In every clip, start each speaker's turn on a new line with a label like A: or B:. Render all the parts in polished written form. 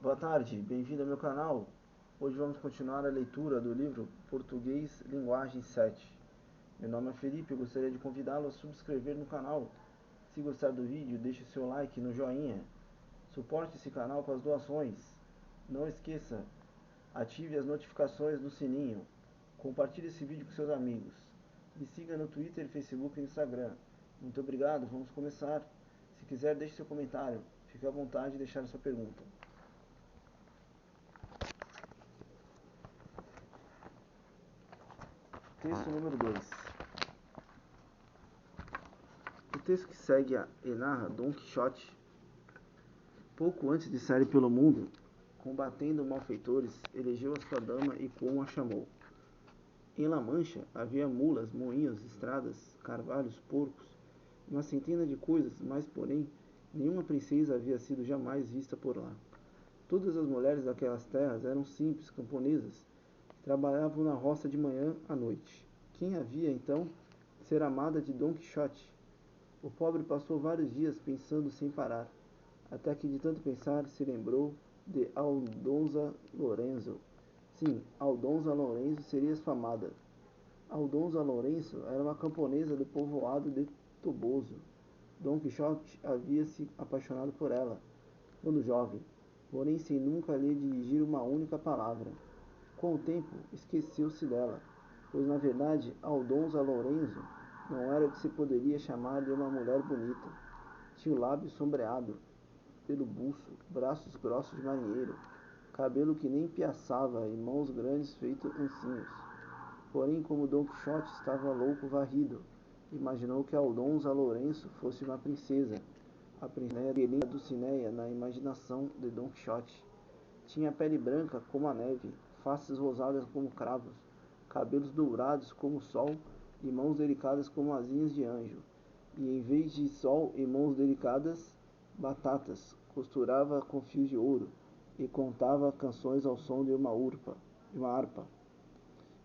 A: Boa tarde, bem-vindo ao meu canal. Hoje vamos continuar a leitura do livro Português Linguagem 7. Meu nome é Felipe e gostaria de convidá-lo a subscrever no canal. Se gostar do vídeo, deixe o seu like no joinha. Suporte esse canal com as doações. Não esqueça, ative as notificações do sininho. Compartilhe esse vídeo com seus amigos. Me siga no Twitter, Facebook e Instagram. Muito obrigado, vamos começar. Se quiser, deixe seu comentário. Fique à vontade de deixar a sua pergunta. Texto número 2. O texto que segue narra Dom Quixote, pouco antes de sair pelo mundo, combatendo malfeitores, elegeu a sua dama e como a chamou. Em La Mancha havia mulas, moinhos, estradas, carvalhos, porcos, uma centena de coisas, mas, porém, nenhuma princesa havia sido jamais vista por lá. Todas as mulheres daquelas terras eram simples, camponesas, que trabalhavam na roça de manhã à noite. Quem havia, então, ser amada de Dom Quixote? O pobre passou vários dias pensando sem parar, até que de tanto pensar se lembrou de Aldonza Lorenzo. Sim, Aldonza Lorenzo seria sua amada. Aldonza Lorenzo era uma camponesa do povoado de Toboso. Dom Quixote havia se apaixonado por ela, quando jovem, porém sem nunca lhe dirigir uma única palavra. Com o tempo, esqueceu-se dela, pois na verdade Aldonza Lorenzo não era o que se poderia chamar de uma mulher bonita. Tinha o lábio sombreado pelo buço, braços grossos de marinheiro, cabelo que nem piaçava e mãos grandes feito ancinhos. Porém, como Dom Quixote estava louco varrido, imaginou que Aldonza Lorenzo fosse uma princesa, a princesa de Dulcinea na imaginação de Dom Quixote. Tinha pele branca como a neve, faces rosadas como cravos, cabelos dourados como o sol e mãos delicadas como asinhas de anjo. E em vez de sol e mãos delicadas, batatas, costurava com fios de ouro e contava canções ao som de uma harpa.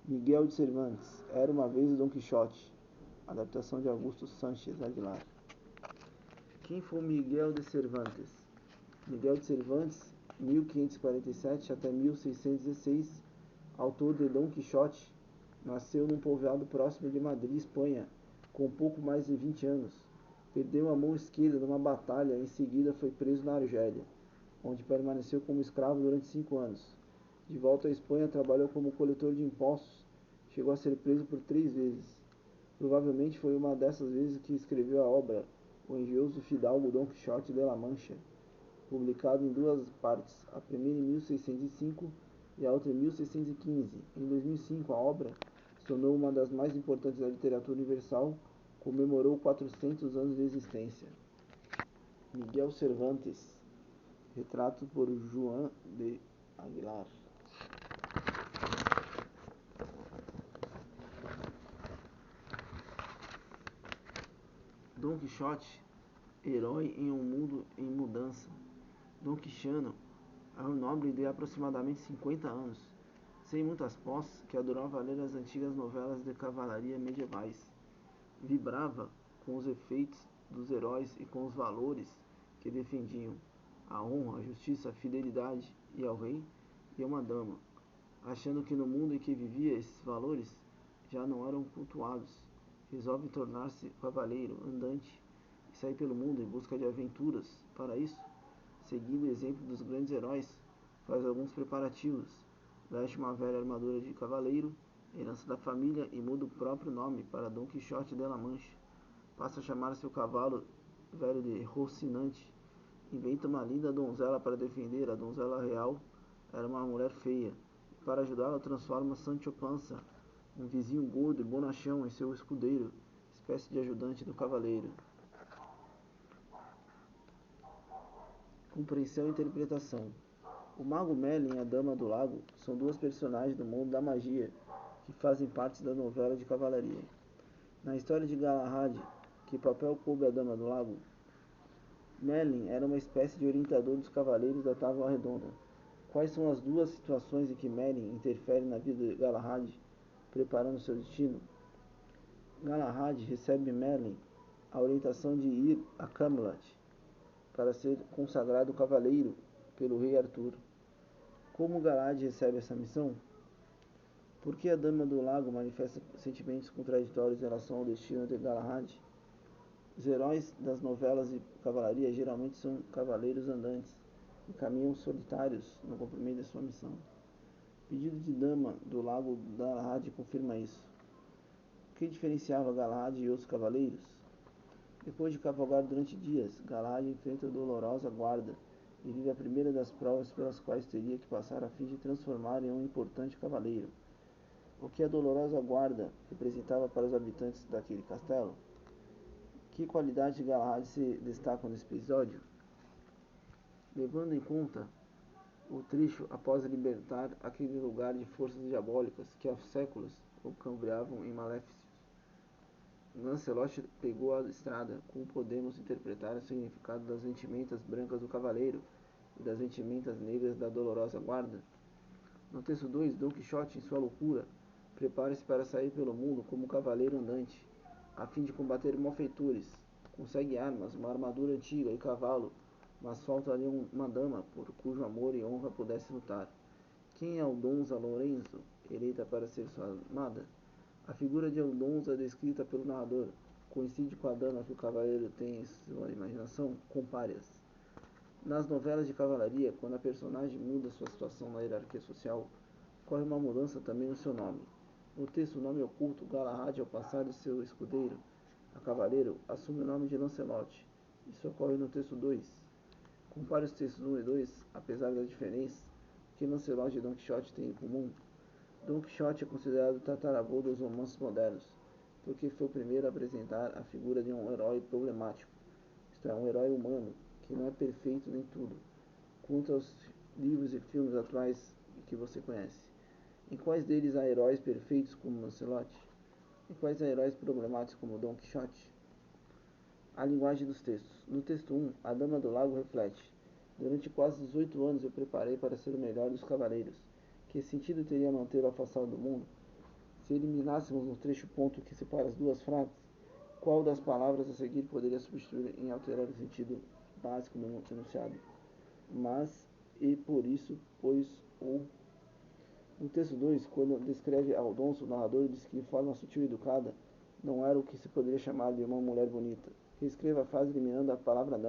A: Miguel de Cervantes, Era uma vez Dom Quixote, adaptação de Augusto Sánchez Aguilar. Quem foi Miguel de Cervantes? Miguel de Cervantes, 1547 até 1616, autor de Dom Quixote, nasceu num povoado próximo de Madrid, Espanha, com pouco mais de 20 anos. Perdeu a mão esquerda numa batalha e em seguida foi preso na Argélia, onde permaneceu como escravo durante 5 anos. De volta à Espanha, trabalhou como coletor de impostos. Chegou a ser preso por 3 vezes. Provavelmente foi uma dessas vezes que escreveu a obra O Engenhoso Fidalgo Dom Quixote de La Mancha, publicado em 2 partes, a primeira em 1605 e a outra em 1615. Em 2005, a obra se tornou uma das mais importantes da literatura universal, comemorou 400 anos de existência. Miguel Cervantes, retrato por João de Aguilar. Dom Quixote, herói em um mundo em mudança. Dom Quixano é um nobre de aproximadamente 50 anos, sem muitas posses, que adorava ler as antigas novelas de cavalaria medievais. Vibrava com os efeitos dos heróis e com os valores que defendiam: a honra, a justiça, a fidelidade e ao rei e a uma dama. Achando que no mundo em que vivia esses valores já não eram cultuados, resolve tornar-se cavaleiro andante e sair pelo mundo em busca de aventuras. Para isso, seguindo o exemplo dos grandes heróis, faz alguns preparativos, veste uma velha armadura de cavaleiro, herança da família, e muda o próprio nome para Dom Quixote de La Mancha. Passa a chamar seu cavalo velho de Rocinante. Inventa uma linda donzela para defender. A donzela real era uma mulher feia, e para ajudá-la transforma Sancho Panza, um vizinho gordo e bonachão, em seu escudeiro, espécie de ajudante do cavaleiro. Compreensão e interpretação. O Mago Merlin e a Dama do Lago são 2 personagens do mundo da magia que fazem parte da novela de cavalaria. Na história de Galahad, que papel coube a Dama do Lago? Merlin era uma espécie de orientador dos cavaleiros da Távola Redonda. Quais são as 2 situações em que Merlin interfere na vida de Galahad, preparando seu destino? Galahad recebe Merlin a orientação de ir a Camelot para ser consagrado cavaleiro pelo rei Arthur. Como Galahad recebe essa missão? Por que a Dama do Lago manifesta sentimentos contraditórios em relação ao destino de Galahad? Os heróis das novelas de cavalaria geralmente são cavaleiros andantes e caminham solitários no cumprimento de sua missão. O pedido de Dama do Lago Galahad confirma isso. O que diferenciava Galahad e outros cavaleiros? Depois de cavalgar durante dias, Galahad enfrenta a dolorosa guarda e vive a primeira das provas pelas quais teria que passar a fim de transformar em um importante cavaleiro. O que a dolorosa guarda representava para os habitantes daquele castelo? Que qualidades de Galahad se destacam nesse episódio? Levando em conta o trecho após libertar aquele lugar de forças diabólicas que há séculos o cambiavam em maléficos, Lancelot pegou a estrada. Como podemos interpretar o significado das vestimentas brancas do cavaleiro e das vestimentas negras da dolorosa guarda? No texto 2, Dom Quixote, em sua loucura, prepara-se para sair pelo mundo como cavaleiro andante, a fim de combater malfeitores. Consegue armas, uma armadura antiga e cavalo, mas falta-lhe uma dama por cujo amor e honra pudesse lutar. Quem é Aldonza Lourenço, eleita para ser sua amada? A figura de Aldonza descrita pelo narrador coincide com a dama que o cavaleiro tem em sua imaginação? Compare-as. Nas novelas de cavalaria, quando a personagem muda sua situação na hierarquia social, ocorre uma mudança também no seu nome. No texto o nome oculto, Galahad, ao passar de seu escudeiro a cavaleiro, assume o nome de Lancelot. Isso ocorre no texto 2. Compare os textos 1 e 2, apesar da diferença, que Lancelot e Dom Quixote têm em comum. Dom Quixote é considerado o tataravô dos romances modernos, porque foi o primeiro a apresentar a figura de um herói problemático, isto é, um herói humano, que não é perfeito nem tudo. Quanto aos livros e filmes atuais que você conhece, em quais deles há heróis perfeitos como Lancelot? Em quais há heróis problemáticos como Dom Quixote? A linguagem dos textos. No texto 1, a Dama do Lago reflete: durante quase 18 anos eu preparei para ser o melhor dos cavaleiros. Que sentido teria mantê-lo afastado do mundo? Se eliminássemos no trecho ponto que separa as duas frases, qual das palavras a seguir poderia substituir em alterar o sentido básico do enunciado? Mas, e por isso, pois, ou. No texto 2, quando descreve Aldonso, o narrador diz que de forma sutil e educada, não era o que se poderia chamar de uma mulher bonita. Reescreva a frase eliminando a palavra